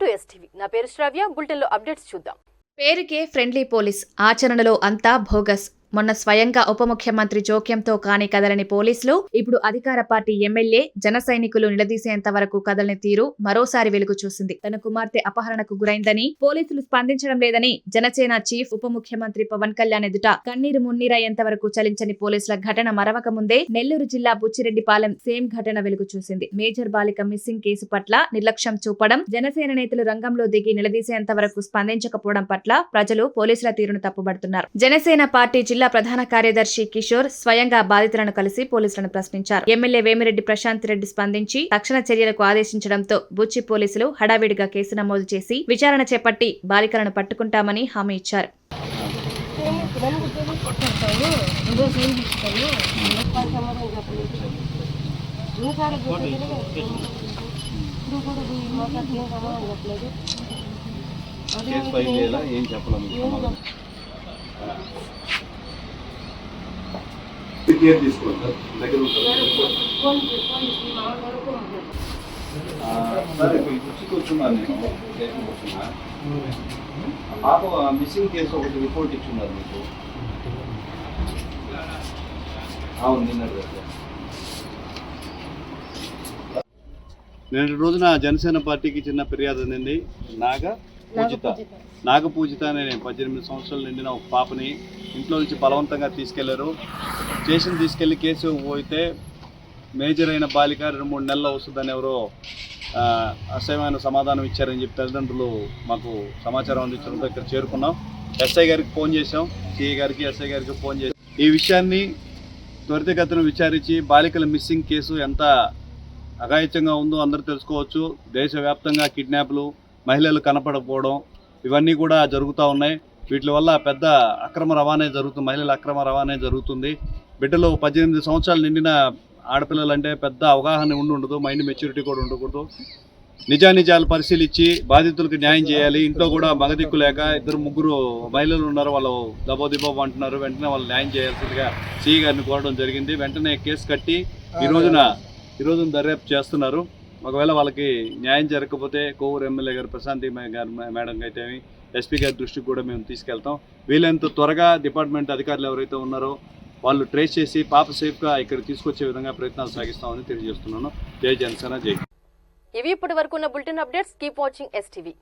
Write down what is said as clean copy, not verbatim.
Welcome to STV. నా పేరు శ్రావ్య. బులెటిన్లో అప్డేట్స్ చూద్దాం. పేరుకే ఫ్రెండ్లీ పోలీస్, ఆచరణలో అంతా భోగస్. మొన్న స్వయంగా ఉప ముఖ్యమంత్రి జోక్యంతో కాని కదలని పోలీసులు ఇప్పుడు అధికార పార్టీ ఎమ్మెల్యే జన సైనికులు నిలదీసేంత వరకు కదలని తీరు మరోసారి వెలుగు చూసింది. తన కుమార్తె అపహరణకు గురైందని పోలీసులు స్పందించడం లేదని జనసేన చీఫ్ ఉప ముఖ్యమంత్రి పవన్ కళ్యాణ్ ఎదుట కన్నీరు మున్నీరయ్యేంత వరకు చలించని పోలీసుల ఘటన మరవక ముందే నెల్లూరు జిల్లా బుచ్చిరెడ్డిపాలెం సేమ్ ఘటన వెలుగు చూసింది. మేజర్ బాలిక మిస్సింగ్ కేసు పట్ల నిర్లక్ష్యం చూపడం, జనసేన నేతలు రంగంలో దిగి నిలదీసేంత వరకు స్పందించకపోవడం పట్ల ప్రజలు పోలీసుల తీరును తప్పుబడుతున్నారు. జనసేన పార్టీ జిల్లా ప్రధాన కార్యదర్శి కిషోర్ స్వయంగా బాధితులను కలిసి పోలీసులను ప్రశ్నించారు. ఎమ్మెల్యే వేమిరెడ్డి ప్రశాంత్ రెడ్డి స్పందించి తక్షణ చర్యలకు ఆదేశించడంతో బుచ్చి పోలీసులు హడావిడిగా కేసు నమోదు చేసి విచారణ చేపట్టి బాలికలను పట్టుకుంటామని హామీ ఇచ్చారు. పాప మిస్సింగ్ కేసు ఒకటి రిపోర్ట్ ఇచ్చున్నారు మీకు. అవును, నిన్నటి రోజున జనసేన పార్టీకి చిన్న ఫిర్యాదు అందింది. నాగపూజిత అనే 18 సంవత్సరాలు నిండిన ఒక పాపని ఇంట్లో నుంచి బలవంతంగా తీసుకెళ్లారు. స్టేషన్ తీసుకెళ్లి కేసు పోయితే మేజర్ అయిన బాలిక 2-3 నెలలు వస్తుందని ఎవరో అసహ్యమైన సమాధానం ఇచ్చారని చెప్పి తల్లిదండ్రులు మాకు సమాచారం అందించడంతో ఇక్కడ చేరుకున్నాం. ఎస్ఐ గారికి ఫోన్ చేసాం, సిఐ గారికి, ఎస్ఐ గారికి ఫోన్ చేసాం. ఈ విషయాన్ని త్వరితగతిన విచారించి బాలికల మిస్సింగ్ కేసు ఎంత అఘాయిత్యంగా ఉందో అందరూ తెలుసుకోవచ్చు. దేశవ్యాప్తంగా కిడ్నాప్లు, మహిళలు కనపడకపోవడం ఇవన్నీ కూడా జరుగుతూ ఉన్నాయి. వీటి వల్ల పెద్ద అక్రమ రవాణా జరుగుతుంది, మహిళల అక్రమ రవాణా జరుగుతుంది. బిడ్డలు 18 సంవత్సరాలు నిండిన ఆడపిల్లలంటే పెద్ద అవగాహన ఉండదు, మైండ్ మెచ్యూరిటీ కూడా ఉండకూడదు. నిజానిజాలు పరిశీలించి బాధితులకు న్యాయం చేయాలి. ఇంట్లో కూడా మగదిక్కు లేక 2-3 మహిళలు ఉన్నారు, వాళ్ళు దబోదిబోబు అంటున్నారు. వెంటనే వాళ్ళు న్యాయం చేయాల్సిందిగా సిఐ గారిని కోరడం జరిగింది. వెంటనే కేసు కట్టి ఈ రోజున దర్యాప్తు చేస్తున్నారు. ఒకవేళ వాళ్ళకి న్యాయం జరగకపోతే కోవూరు ఎమ్మెల్యే గారు ప్రశాంతి గారు మేడం అయితే ఎస్పీ గారి దృష్టికి కూడా మేము తీసుకెళ్తాం. వీలైనంత త్వరగా డిపార్ట్మెంట్ అధికారులు ఎవరైతే ఉన్నారో వాళ్ళు ట్రేస్ చేసి పాప సేఫ్గా ఇక్కడ తీసుకొచ్చే విధంగా ప్రయత్నాలు సాగిస్తామని తెలియజేస్తున్నాను. జై జనసేన, జై. ఇవి ఇప్పటి వరకు ఉన్న bulletin updates. Keep watching STV.